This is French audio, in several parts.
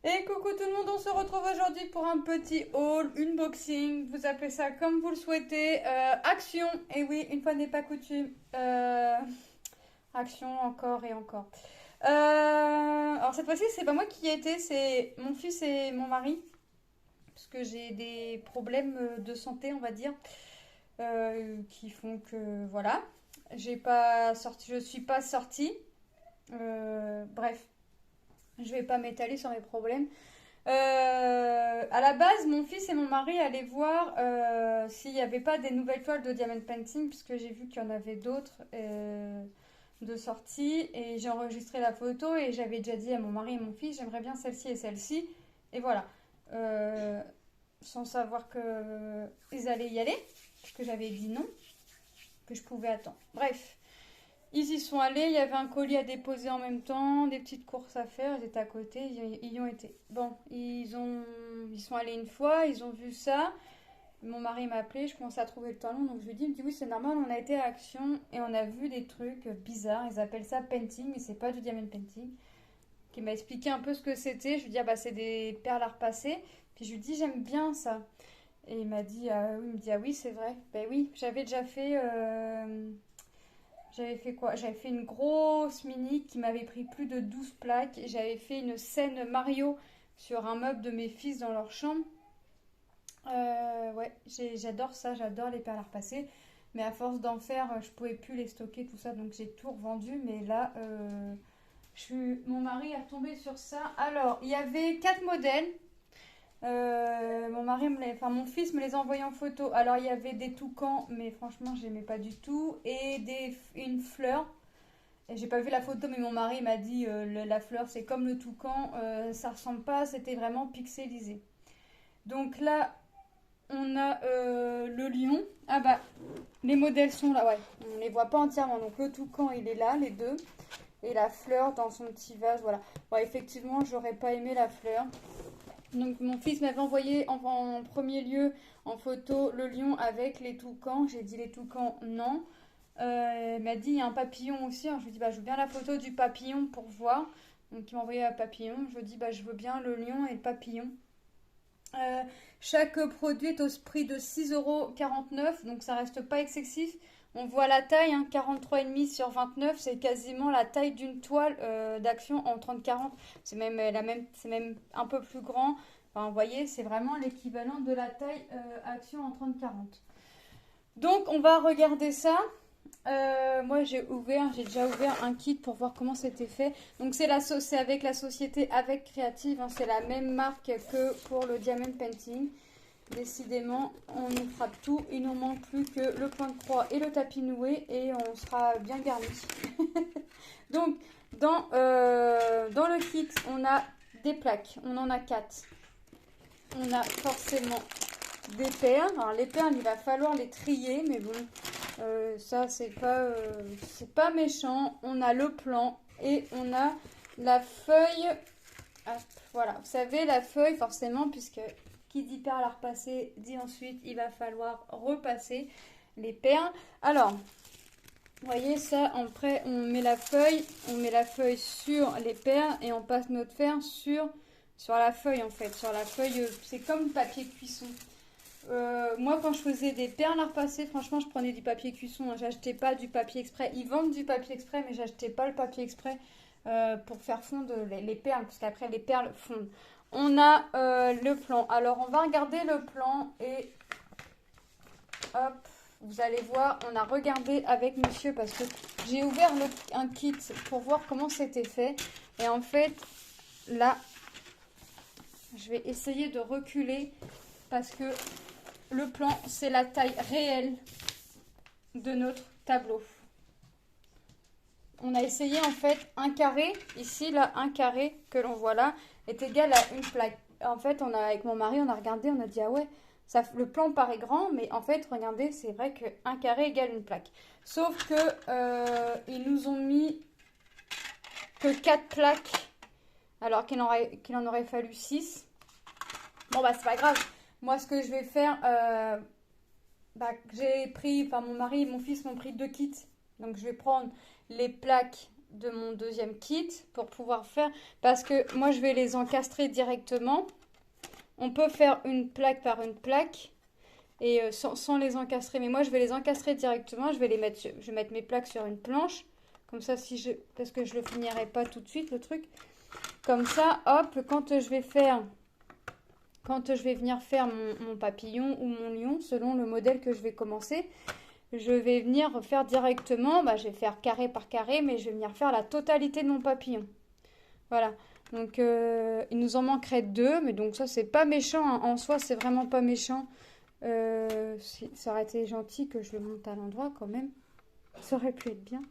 Et coucou tout le monde, on se retrouve aujourd'hui pour un petit haul, unboxing, vous appelez ça comme vous le souhaitez, action, et oui, une fois n'est pas coutume, action encore et encore. Alors cette fois-ci, c'est pas moi qui y ai été, c'est mon fils et mon mari, parce que j'ai des problèmes de santé, on va dire, qui font que voilà, je suis pas sortie, bref, je vais pas m'étaler sur mes problèmes. À la base, mon fils et mon mari allaient voir s'il n'y avait pas des nouvelles toiles de Diamond Painting, puisque j'ai vu qu'il y en avait d'autres de sortie. Et j'ai enregistré la photo et j'avais déjà dit à mon mari et mon fils, j'aimerais bien celle-ci et celle-ci. Et voilà. Euh, Sans savoir qu'ils allaient y aller, puisque j'avais dit non, que je pouvais attendre. Bref. Ils y sont allés, il y avait un colis à déposer en même temps, des petites courses à faire, ils étaient à côté, ils y ont été. Bon, ils sont allés une fois, ils ont vu ça. Mon mari m'a appelé, je commençais à trouver le temps long, donc je lui dis, il me dit oui c'est normal, on a été à Action et on a vu des trucs bizarres, ils appellent ça painting, mais c'est pas du diamond painting. Qui m'a expliqué un peu ce que c'était, je lui dis ah bah c'est des perles à repasser, puis je lui dis j'aime bien ça. Et il m'a dit ah oui, il me dit ah oui c'est vrai, ben oui j'avais déjà fait j'avais fait quoi? J'avais fait une grosse mini qui m'avait pris plus de 12 plaques. Et j'avais fait une scène Mario sur un meuble de mes fils dans leur chambre. Ouais, j'adore ça, j'adore les perles à repasser. Mais à force d'en faire, je pouvais plus les stocker, tout ça. Donc j'ai tout revendu. Mais là, mon mari a tombé sur ça. Alors, il y avait 4 modèles. Mon fils me les a envoyés en photo. Alors il y avait des toucans, mais franchement j'aimais pas du tout, et une fleur. Et j'ai pas vu la photo, mais mon mari m'a dit la fleur c'est comme le toucan, ça ressemble pas, c'était vraiment pixelisé. Donc là on a le lion. Ah bah les modèles sont là, ouais. On les voit pas entièrement. Donc le toucan il est là, les deux, et la fleur dans son petit vase, voilà. Bon, effectivement j'aurais pas aimé la fleur. Donc mon fils m'avait envoyé en premier lieu en photo le lion avec les toucans. J'ai dit les toucans non. Il m'a dit il y a un papillon aussi. Alors je lui ai dit bah, je veux bien la photo du papillon pour voir. Donc il m'a envoyé un papillon. Je lui ai dit bah, je veux bien le lion et le papillon. Euh, Chaque produit est au prix de 6,49 €, donc ça reste pas excessif. On voit la taille, hein, 43,5 sur 29, c'est quasiment la taille d'une toile d'Action en 30-40. C'est même un peu plus grand. Enfin, vous voyez, c'est vraiment l'équivalent de la taille Action en 30-40. Donc, on va regarder ça. Moi, j'ai déjà ouvert un kit pour voir comment c'était fait. Donc, c'est avec la société Avec Creative, hein, c'est la même marque que pour le Diamond Painting. Décidément, on nous frappe tout. Il nous manque plus que le point de croix et le tapis noué et on sera bien garni. Donc, dans le kit, on a des plaques. On en a 4. On a forcément des perles. Alors, les perles, il va falloir les trier, mais bon, ça, c'est pas méchant. On a le plan et on a la feuille. Ah, voilà, vous savez, la feuille, forcément, puisque qui dit perles à repasser, dit ensuite il va falloir repasser les perles. Alors, vous voyez ça, après on met la feuille sur les perles et on passe notre fer sur la feuille en fait. Sur la feuille, c'est comme papier cuisson. Moi, quand je faisais des perles à repasser, franchement, je prenais du papier cuisson, hein. J'achetais pas du papier exprès. Ils vendent du papier exprès, mais j'achetais pas le papier exprès pour faire fondre les perles, parce qu'après les perles fondent. On a le plan. Alors, on va regarder le plan et hop, vous allez voir, on a regardé avec monsieur parce que j'ai ouvert un kit pour voir comment c'était fait. Et en fait, là, je vais essayer de reculer parce que le plan, c'est la taille réelle de notre tableau. On a essayé en fait un carré, ici là, un carré que l'on voit là, est égal à une plaque. En fait, avec mon mari, on a regardé, on a dit ah ouais, le plan paraît grand, mais en fait, regardez, c'est vrai qu'un carré égale une plaque. Sauf que ils nous ont mis que 4 plaques, alors qu'il en aurait fallu 6. Bon bah c'est pas grave. Moi, ce que je vais faire, mon mari et mon fils m'ont pris 2 kits. Donc je vais prendre les plaques de mon deuxième kit pour pouvoir faire, parce que moi je vais les encastrer directement. On peut faire une plaque par une plaque et sans les encastrer, mais moi je vais les encastrer directement. Je vais je vais mettre mes plaques sur une planche, comme ça parce que je le finirai pas tout de suite le truc. Comme ça, hop, quand je vais venir faire mon papillon ou mon lion, selon le modèle que je vais commencer, je vais venir faire directement, je vais faire carré par carré, mais je vais venir faire la totalité de mon papillon. Voilà, donc il nous en manquerait 2, mais donc ça c'est pas méchant, hein. En soi c'est vraiment pas méchant. Ça aurait été gentil que je le monte à l'endroit quand même, ça aurait pu être bien.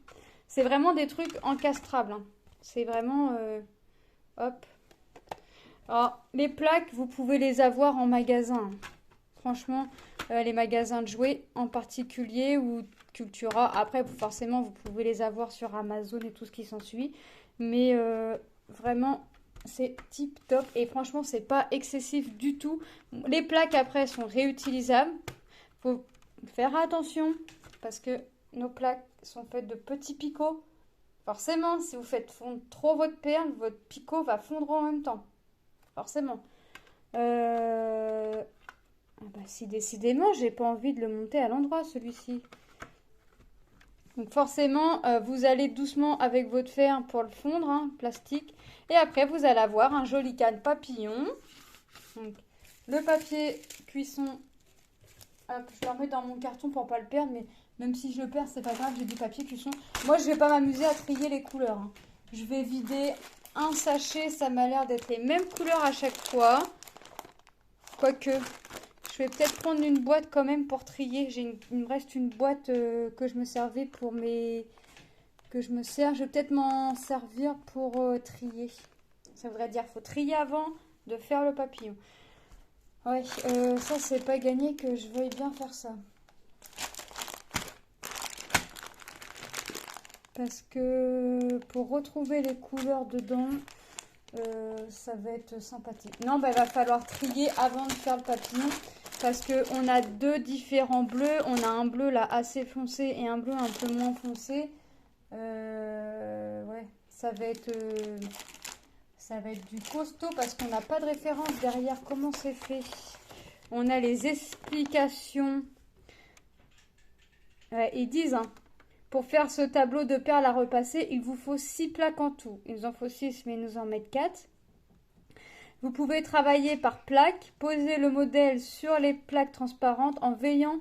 C'est vraiment des trucs encastrables, hein. C'est vraiment, hop. Alors, les plaques, vous pouvez les avoir en magasin. Franchement, les magasins de jouets en particulier ou Cultura. Après, forcément, vous pouvez les avoir sur Amazon et tout ce qui s'ensuit. Mais vraiment, c'est tip top. Et franchement, c'est pas excessif du tout. Les plaques, après, sont réutilisables. Faut faire attention parce que nos plaques sont faites de petits picots. Forcément, si vous faites fondre trop votre perle, votre picot va fondre en même temps. Forcément. Si décidément, j'ai pas envie de le monter à l'endroit, celui-ci. Donc forcément, vous allez doucement avec votre fer pour le fondre, hein, plastique. Et après, vous allez avoir un joli canne papillon. Donc, le papier cuisson, hop, je le remets dans mon carton pour pas le perdre, mais même si je le perds, c'est pas grave, j'ai du papier cuisson. Moi, je vais pas m'amuser à trier les couleurs, hein. Je vais vider un sachet, ça m'a l'air d'être les mêmes couleurs à chaque fois. Quoique, je vais peut-être prendre une boîte quand même pour trier. Il me reste une boîte que je me servais pour mes... que je me sers. Je vais peut-être m'en servir pour trier. Ça voudrait dire qu'il faut trier avant de faire le papillon. Ouais, ça c'est pas gagné que je veuille bien faire ça. Parce que pour retrouver les couleurs dedans, ça va être sympathique. Non, il va falloir trier avant de faire le papillon. Parce qu'on a 2 différents bleus. On a un bleu là assez foncé et un bleu un peu moins foncé. Ouais, ça va être du costaud parce qu'on n'a pas de référence derrière comment c'est fait. On a les explications. Ouais, ils disent, hein, pour faire ce tableau de perles à repasser, il vous faut 6 plaques en tout. Il nous en faut 6, mais ils nous en mettent 4. Vous pouvez travailler par plaque, poser le modèle sur les plaques transparentes en veillant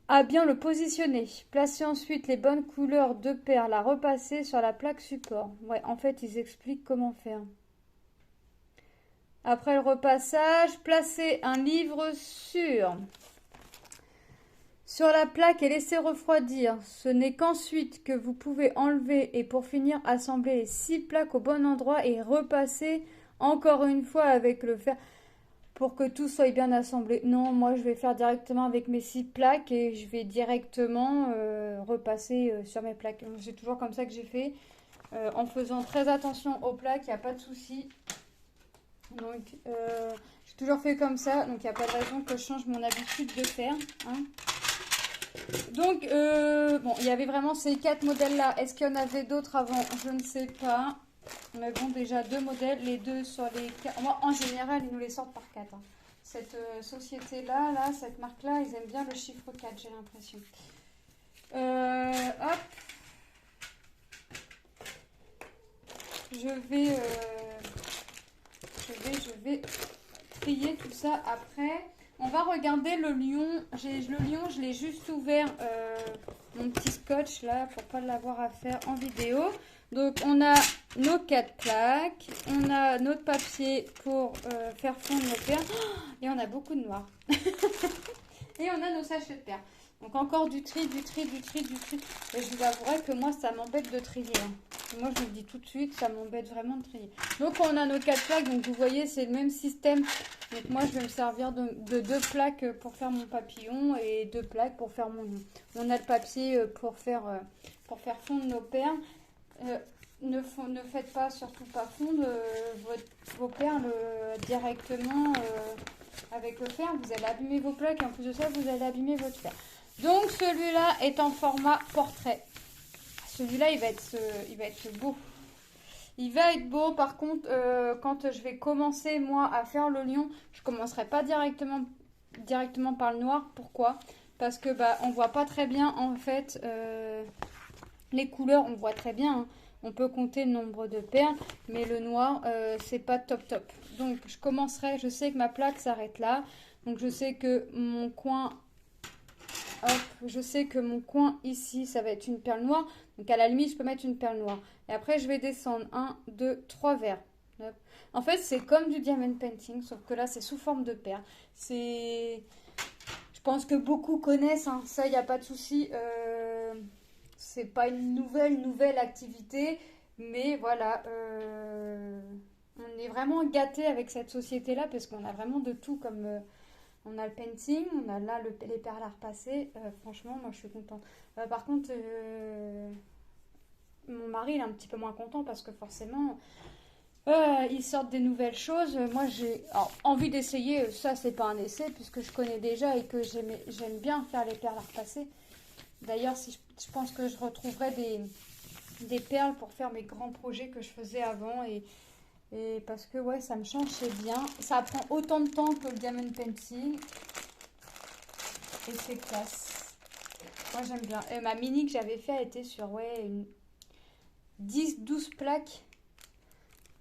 à bien le positionner. Placez ensuite les bonnes couleurs de perles à repasser sur la plaque support. Ouais, en fait, ils expliquent comment faire. Après le repassage, placez un livre sur la plaque et laissez refroidir. Ce n'est qu'ensuite que vous pouvez enlever et pour finir assembler les 6 plaques au bon endroit et repasser encore une fois avec le fer pour que tout soit bien assemblé. Non, moi je vais faire directement avec mes 6 plaques et je vais directement repasser sur mes plaques. C'est toujours comme ça que j'ai fait, en faisant très attention aux plaques, il n'y a pas de souci. Donc j'ai toujours fait comme ça, donc il n'y a pas de raison que je change mon habitude de faire, hein. Donc, bon, il y avait vraiment ces 4 modèles-là. Est-ce qu'il y en avait d'autres avant? Je ne sais pas. Mais bon, déjà 2 modèles, les 2 sur les 4. Moi, en général, ils nous les sortent par 4. Hein. Cette société-là, cette marque-là, ils aiment bien le chiffre 4, j'ai l'impression. Hop. Je vais trier tout ça après. On va regarder le lion. Le lion, je l'ai juste ouvert mon petit scotch là pour pas l'avoir à faire en vidéo. Donc on a nos 4 plaques, on a notre papier pour faire fondre nos perles et on a beaucoup de noir. Et on a nos sachets de perles. Donc encore du tri. Et je vous avouerai que moi ça m'embête de trier. Hein. Moi je me dis tout de suite, ça m'embête vraiment de trier. Donc on a nos 4 plaques, donc vous voyez c'est le même système. Donc moi je vais me servir de 2 plaques pour faire mon papillon et 2 plaques pour faire mon lion. On a le papier pour faire fondre nos perles. Ne faites pas, surtout pas fondre vos perles directement avec le fer. Vous allez abîmer vos plaques et en plus de ça vous allez abîmer votre fer. Donc celui-là est en format portrait. Celui-là, il va être beau. Il va être beau. Par contre, quand je vais commencer, moi, à faire le lion, je commencerai pas directement par le noir. Pourquoi? Parce que bah, on voit pas très bien, en fait, les couleurs, on voit très bien, hein. On peut compter le nombre de perles, mais le noir, c'est pas top top. Donc, je commencerai, je sais que ma plaque s'arrête là. Donc, je sais que mon coin, hop, je sais que mon coin ici, ça va être une perle noire. Donc, à la limite, je peux mettre une perle noire. Et après, je vais descendre 1, 2, 3 verres. Hop. En fait, c'est comme du diamond painting, sauf que là, c'est sous forme de perles. C'est... Je pense que beaucoup connaissent, hein. Ça, il n'y a pas de souci. C'est pas une nouvelle activité, mais voilà, on est vraiment gâté avec cette société-là parce qu'on a vraiment de tout comme on a le painting, on a là les perles à repasser. Franchement, moi je suis contente. Par contre, mon mari il est un petit peu moins content parce que forcément ils sortent des nouvelles choses. Moi j'ai envie d'essayer, ça c'est pas un essai puisque je connais déjà et que j'aime bien faire les perles à repasser. D'ailleurs, si je pense que je retrouverai des perles pour faire mes grands projets que je faisais avant et parce que ouais, ça me change, c'est bien. Ça prend autant de temps que le diamond painting et c'est classe. Moi j'aime bien. Et ma mini que j'avais fait était sur ouais, une 10-12 plaques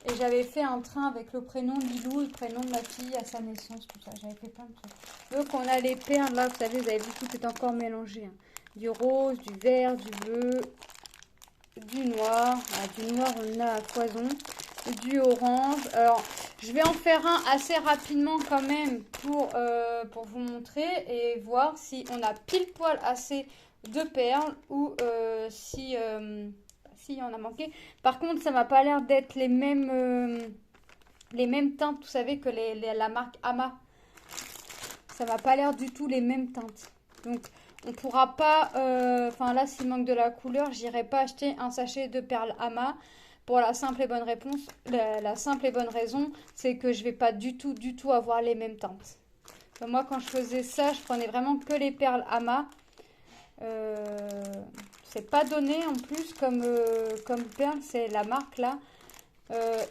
et j'avais fait un train avec le prénom de Lilou, le prénom de ma fille à sa naissance, tout ça. J'avais fait plein de trucs. Donc on a les perles là, vous savez, vous avez vu, tout est encore mélangé, hein. Du rose, du vert, du bleu, du noir. Ah, du noir, on a à foison. Du orange. Alors, je vais en faire un assez rapidement quand même pour vous montrer et voir si on a pile poil assez de perles ou si on a manqué. Par contre, ça m'a pas l'air d'être les mêmes teintes, vous savez, que la marque Ama. Ça m'a pas l'air du tout les mêmes teintes. Donc, on pourra pas... Enfin, là, s'il manque de la couleur, j'irai pas acheter un sachet de perles Ama. Pour la simple et bonne réponse, la simple et bonne raison, c'est que je vais pas du tout avoir les mêmes teintes. Enfin, moi, quand je faisais ça, je prenais vraiment que les perles Ama. C'est pas donné en plus comme perle, c'est la marque là.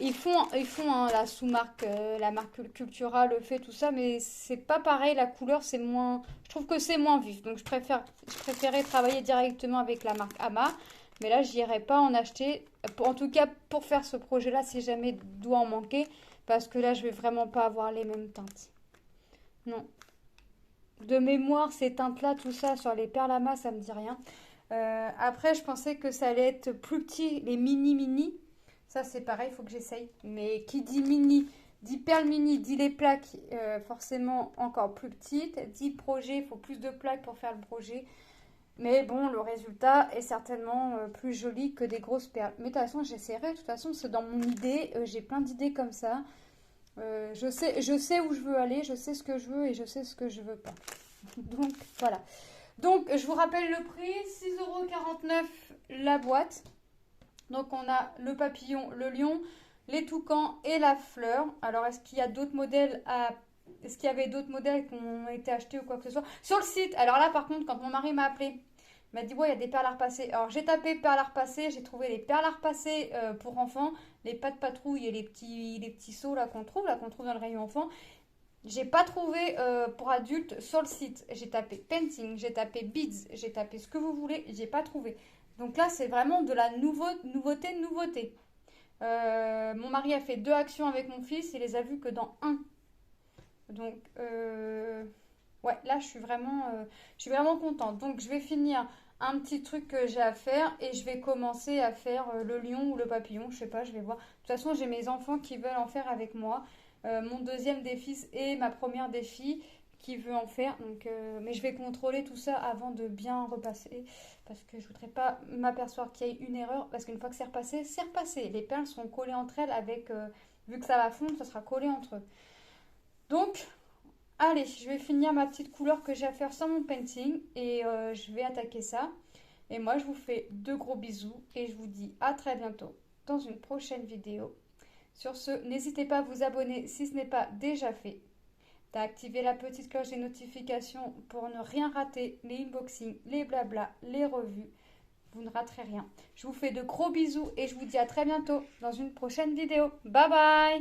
Ils font hein, la sous-marque, la marque Cultura le fait tout ça, mais c'est pas pareil. La couleur, c'est moins. Je trouve que c'est moins vif, donc je préférais travailler directement avec la marque Ama. Mais là, j'irai pas en acheter. En tout cas, pour faire ce projet-là, si jamais doit en manquer, parce que là, je vais vraiment pas avoir les mêmes teintes. Non. De mémoire, ces teintes-là, tout ça sur les perles Ama, ça me dit rien. Après, je pensais que ça allait être plus petit, les mini. Ça, c'est pareil, il faut que j'essaye. Mais qui dit mini, dit perles mini, dit les plaques, forcément encore plus petites. Dit projet, il faut plus de plaques pour faire le projet. Mais bon, le résultat est certainement plus joli que des grosses perles. Mais de toute façon, j'essaierai. De toute façon, c'est dans mon idée. J'ai plein d'idées comme ça. Je sais où je veux aller, je sais ce que je veux et je sais ce que je veux pas. Donc, voilà. Donc, je vous rappelle le prix, 6,49 € la boîte. Donc, on a le papillon, le lion, les toucans et la fleur. Alors, est-ce qu'il y a d'autres modèles Est-ce qu'il y avait d'autres modèles qui ont été achetés ou quoi que ce soit sur le site? Alors là, par contre, quand mon mari m'a appelé, il m'a dit, ouais, il y a des perles à repasser. Alors, j'ai tapé perles à repasser, j'ai trouvé les perles à repasser pour enfants, les pattes patrouilles et les petits seaux là qu'on trouve dans le rayon enfant. J'ai pas trouvé pour adultes sur le site. J'ai tapé painting, j'ai tapé beads, j'ai tapé ce que vous voulez, j'ai pas trouvé. Donc là, c'est vraiment de la nouveauté. Mon mari a fait 2 actions avec mon fils, il les a vues que dans un. Donc, ouais, là, je suis vraiment contente. Donc, je vais finir un petit truc que j'ai à faire et je vais commencer à faire le lion ou le papillon. Je sais pas, je vais voir. De toute façon, j'ai mes enfants qui veulent en faire avec moi. Mon deuxième des fils et ma première des filles qui veut en faire. Donc, mais je vais contrôler tout ça avant de bien repasser. Parce que je voudrais pas m'apercevoir qu'il y ait une erreur. Parce qu'une fois que c'est repassé, c'est repassé. Les perles seront collées entre elles avec... vu que ça va fondre, ça sera collé entre eux. Donc... Allez, je vais finir ma petite couleur que j'ai à faire sur mon painting et je vais attaquer ça. Et moi, je vous fais de gros bisous et je vous dis à très bientôt dans une prochaine vidéo. Sur ce, n'hésitez pas à vous abonner si ce n'est pas déjà fait, d'activer la petite cloche des notifications pour ne rien rater, les unboxings, les blabla, les revues. vous ne raterez rien. Je vous fais de gros bisous et je vous dis à très bientôt dans une prochaine vidéo. Bye bye!